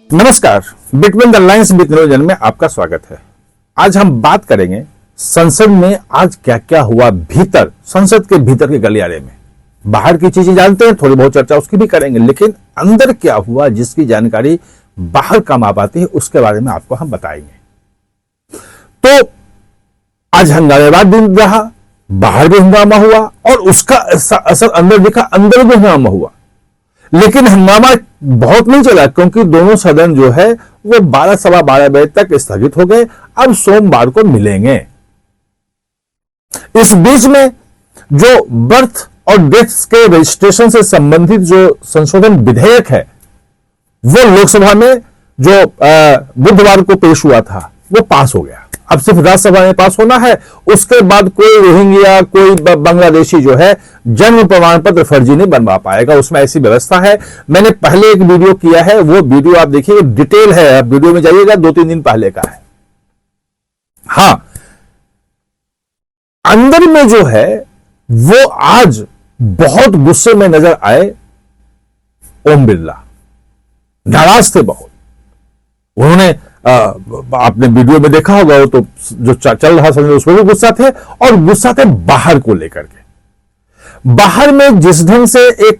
नमस्कार, between the lines with निरोजन में आपका स्वागत है। आज हम बात करेंगे संसद में आज क्या क्या हुआ भीतर, संसद के भीतर के गलियारे में। बाहर की चीजें जानते हैं, थोड़ी बहुत चर्चा उसकी भी करेंगे, लेकिन अंदर क्या हुआ जिसकी जानकारी बाहर काम आ पाती है उसके बारे में आपको हम बताएंगे। तो आज हंगामेबाज दिन रहा, बाहर भी हंगामा हुआ और उसका असर अंदर दिखा, अंदर भी हंगामा हुआ। लेकिन हंगामा बहुत नहीं चला क्योंकि दोनों सदन जो है वो 12 सवा 12 बजे तक स्थगित हो गए। अब सोमवार को मिलेंगे। इस बीच में जो बर्थ और डेथ्स के रजिस्ट्रेशन से संबंधित जो संशोधन विधेयक है वो लोकसभा में जो बुधवार को पेश हुआ था वो पास हो गया। अब सिर्फ राज्यसभा में पास होना है। उसके बाद कोई रोहिंग्या, कोई बांग्लादेशी जो है जन्म प्रमाण पत्र फर्जी नहीं बनवा पाएगा। उसमें ऐसी व्यवस्था है। मैंने पहले एक वीडियो किया है, वो वीडियो आप देखिए, डिटेल है, आप वीडियो में जाइएगा, 2-3 दिन पहले का है। हां, अंदर में जो है वो आज बहुत गुस्से में नजर आए ओम बिरला, नाराज थे बहुत। उन्होंने आपने वीडियो में देखा होगा, वो तो जो चल रहा था उसमें भी गुस्सा थे और गुस्सा थे बाहर को लेकर के। बाहर में जिस ढंग से एक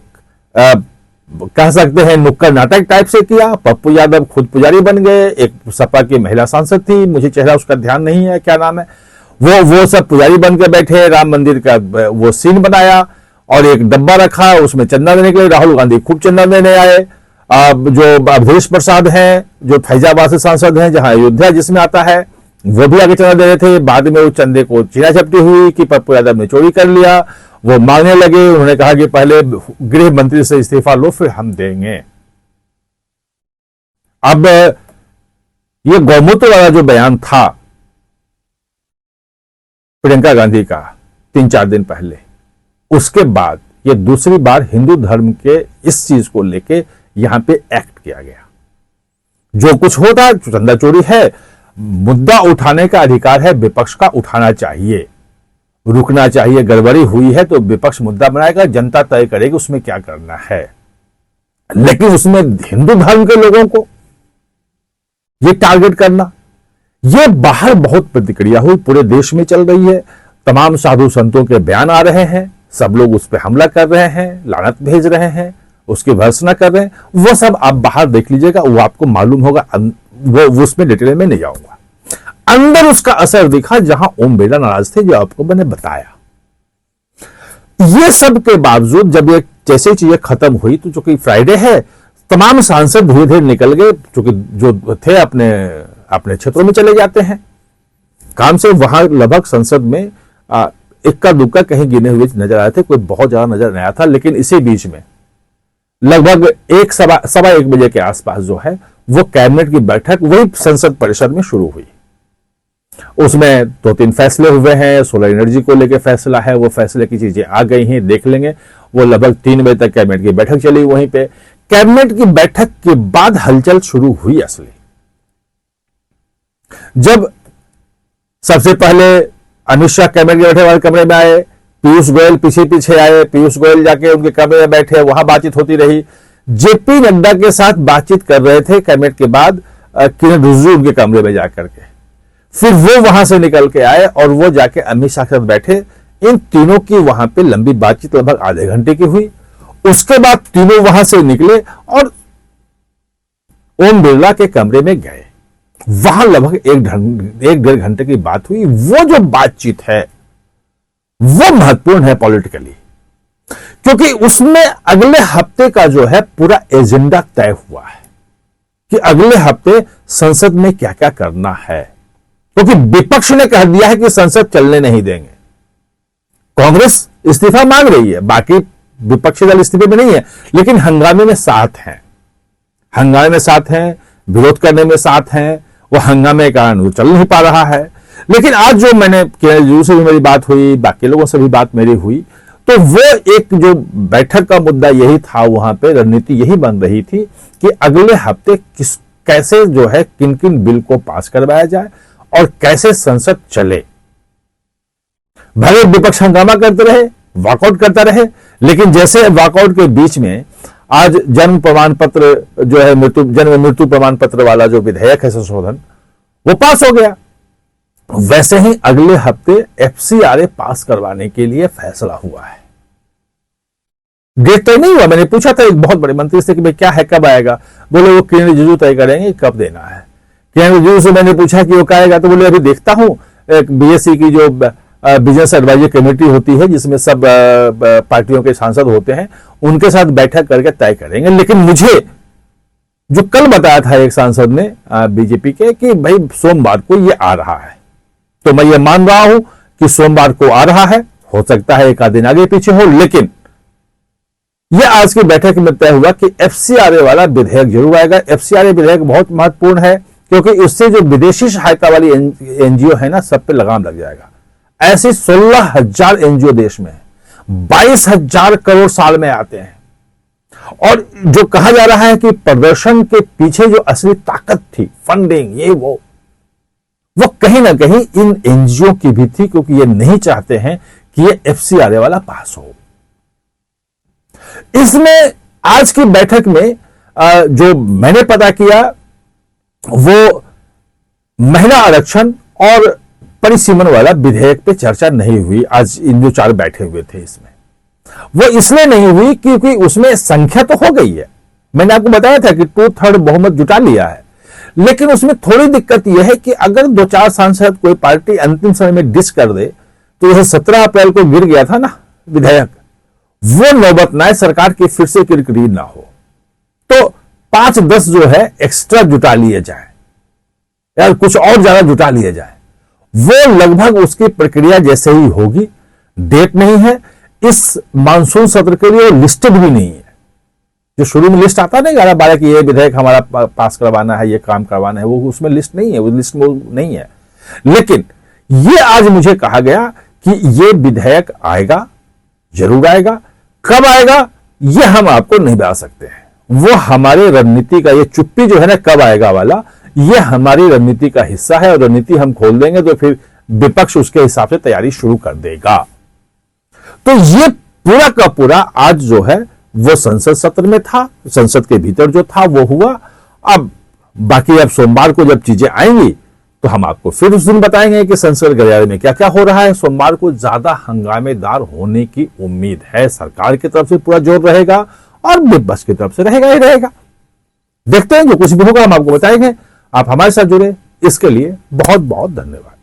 कह सकते हैं नुक्कड़ नाटक टाइप से किया, पप्पू यादव खुद पुजारी बन गए। एक सपा की महिला सांसद थी, मुझे चेहरा उसका ध्यान नहीं है, क्या नाम है, वो सब पुजारी बन के बैठे। राम मंदिर का वो सीन बनाया और एक डब्बा रखा, उसमें चंदा देने के लिए राहुल गांधी खूब चंदा देने आए। जो अवधेश प्रसाद हैं, जो फैजाबाद से सांसद हैं, जहां अयोध्या जिसमें आता है, वो भी आगे चंदा दे रहे थे। बाद में उस चंदे को चीना चपटी हुई कि पप्पू यादव ने चोरी कर लिया। वो मांगने लगे, उन्होंने कहा कि पहले गृह मंत्री से इस्तीफा लो फिर हम देंगे। अब ये गौमूत्र वाला जो बयान था प्रियंका गांधी का 3-4 दिन पहले, उसके बाद ये दूसरी बार हिंदू धर्म के इस चीज को लेके यहां पे एक्ट किया गया। जो कुछ होता चंदा चोरी है, मुद्दा उठाने का अधिकार है विपक्ष का, उठाना चाहिए, रुकना चाहिए। गड़बड़ी हुई है तो विपक्ष मुद्दा बनाएगा, जनता तय करेगी उसमें क्या करना है। लेकिन उसमें हिंदू धर्म के लोगों को ये टारगेट करना, ये बाहर बहुत प्रतिक्रिया हुई, पूरे देश में चल रही है। तमाम साधु संतों के बयान आ रहे हैं, सब लोग उस पर हमला कर रहे हैं, लानत भेज रहे हैं, उसकी भर्त्सना कर रहे हैं। वो सब आप बाहर देख लीजिएगा, वो आपको मालूम होगा। वो उसमें डिटेल में नहीं जाऊंगा। अंदर उसका असर दिखा जहां ओम बिरला नाराज थे, जो आपको मैंने बताया। ये सब के बावजूद जब ये जैसे चीजें खत्म हुई तो चूंकि फ्राइडे है, तमाम सांसद धीरे धीरे निकल गए, चूंकि जो थे अपने क्षेत्रों में चले जाते हैं काम से। वहां लगभग संसद में इक्का दुक्का कहीं गिने हुए नजर आए थे, कोई बहुत ज्यादा नजर नहीं आया था। लेकिन इसी बीच में लगभग सवा एक बजे के आसपास जो है वो कैबिनेट की बैठक वही संसद परिसर में शुरू हुई। उसमें 2-3 फैसले हुए हैं। सोलर एनर्जी को लेकर फैसला है, वो फैसले की चीजें आ गई हैं, देख लेंगे। वो लगभग 3 बजे तक कैबिनेट की बैठक चली। वहीं पे कैबिनेट की बैठक के बाद हलचल शुरू हुई असली। जब सबसे पहले अमित शाह कैबिनेट के बैठे वाले कमरे में आए, पीयूष गोयल पीछे आए। पीयूष गोयल जाके उनके कमरे में बैठे, वहां बातचीत होती रही। जेपी नड्डा के साथ बातचीत कर रहे थे कैबिनेट के बाद किरण रिजिजू उनके कमरे में जाकर के। फिर वो वहां से निकल के आए और वो जाके अमित शाह के साथ बैठे। इन तीनों की वहां पे लंबी बातचीत लगभग आधे घंटे की हुई। उसके बाद तीनों वहां से निकले और ओम बिरला के कमरे में गए। वहां लगभग 1-1.5 घंटे की बात हुई। वो जो बातचीत है वो महत्वपूर्ण है पॉलिटिकली, क्योंकि उसमें अगले हफ्ते का जो है पूरा एजेंडा तय हुआ है कि अगले हफ्ते संसद में क्या क्या करना है। क्योंकि विपक्ष ने कह दिया है कि संसद चलने नहीं देंगे। कांग्रेस इस्तीफा मांग रही है, बाकी विपक्षी दल इस्तीफे में नहीं है, लेकिन हंगामे में साथ हैं। हंगामे में साथ हैं, विरोध करने में साथ हैं। वो हंगामे के कारण वो चल नहीं पा रहा है। लेकिन आज जो मैंने किरण रिजिजू से भी मेरी बात हुई, बाकी लोगों से भी बात मेरी हुई, तो वो एक जो बैठक का मुद्दा यही था, वहां पे रणनीति यही बन रही थी कि अगले हफ्ते कैसे जो है किन किन बिल को पास करवाया जाए और कैसे संसद चले। भले विपक्ष हंगामा करते रहे, वॉकआउट करता रहे, लेकिन जैसे वॉकआउट के बीच में आज जन्म प्रमाण पत्र जो है जन्म मृत्यु प्रमाण पत्र वाला जो विधेयक है संशोधन, वो पास हो गया। वैसे ही अगले हफ्ते एफसीआरए पास करवाने के लिए फैसला हुआ है। डेट तय नहीं हुआ। मैंने पूछा था एक बहुत बड़े मंत्री से कि भाई क्या है, कब आएगा? बोले वो किरण रिजिजू तय करेंगे कब देना है। किरण रिजिजू से मैंने पूछा कि वो क्या आएगा, तो बोले अभी देखता हूं। एक बीएससी की जो बिजनेस एडवाइजरी कमेटी होती है जिसमें सब पार्टियों के सांसद होते हैं, उनके साथ बैठक करके तय करेंगे। लेकिन मुझे जो कल बताया था एक सांसद ने बीजेपी के कि भाई सोमवार को ये आ रहा है, तो मैं ये मान रहा हूं कि सोमवार को आ रहा है। हो सकता है एक आध दिन आगे पीछे हो, लेकिन यह आज की बैठक में तय हुआ कि एफसीआरए वाला विधेयक जरूर आएगा। एफसीआरए विधेयक बहुत महत्वपूर्ण है क्योंकि उससे जो विदेशी सहायता वाली एनजीओ है ना, सब पे लगाम लग जाएगा। ऐसे 16,000 एनजीओ देश में है, 22,000 करोड़ साल में आते हैं। और जो कहा जा रहा है कि प्रदर्शन के पीछे जो असली ताकत थी, फंडिंग ये वो कहीं ना कहीं इन एनजीओ की भी थी, क्योंकि ये नहीं चाहते हैं कि ये एफसीआरए वाला पास हो। इसमें आज की बैठक में जो मैंने पता किया वो महिला आरक्षण और परिसीमन वाला विधेयक पे चर्चा नहीं हुई। आज इन जो 4 बैठे हुए थे इसमें वो इसलिए नहीं हुई क्योंकि उसमें संख्या तो हो गई है। मैंने आपको बताया था कि 2/3 बहुमत जुटा लिया है, लेकिन उसमें थोड़ी दिक्कत यह है कि अगर 2-4 सांसद कोई पार्टी अंतिम समय में डिस कर दे, तो जैसे 17 अप्रैल को गिर गया था ना विधेयक, वो नौबत ना आए, सरकार की फिर से किरकिरी ना हो। तो 5-10 जो है एक्स्ट्रा जुटा लिए जाए या कुछ और ज्यादा जुटा लिए जाए, वो लगभग उसकी प्रक्रिया जैसे ही होगी। डेट नहीं है इस मानसून सत्र के लिए, लिस्टेड भी नहीं है। जो शुरू में लिस्ट आता नहीं 11-12 की ये विधेयक हमारा पास करवाना है, ये काम करवाना है, वो उसमें लिस्ट नहीं है, वो लिस्ट में नहीं है। लेकिन ये आज मुझे कहा गया कि ये विधेयक आएगा, जरूर आएगा। कब आएगा ये हम आपको नहीं बता सकते हैं। वो हमारे रणनीति का, ये चुप्पी जो है ना कब आएगा वाला, ये हमारी रणनीति का हिस्सा है। और रणनीति हम खोल देंगे तो फिर विपक्ष उसके हिसाब से तैयारी शुरू कर देगा। तो ये पूरा का पूरा आज जो है वो संसद सत्र में था, संसद के भीतर जो था वो हुआ। अब बाकी अब सोमवार को जब चीजें आएंगी तो हम आपको फिर उस दिन बताएंगे कि संसद गलियारे में क्या क्या हो रहा है। सोमवार को ज्यादा हंगामेदार होने की उम्मीद है। सरकार की तरफ से पूरा जोर रहेगा और विपक्ष की तरफ से रहेगा ही रहेगा। देखते हैं, जो कुछ भी होगा हम आपको बताएंगे। आप हमारे साथ जुड़े इसके लिए बहुत बहुत धन्यवाद।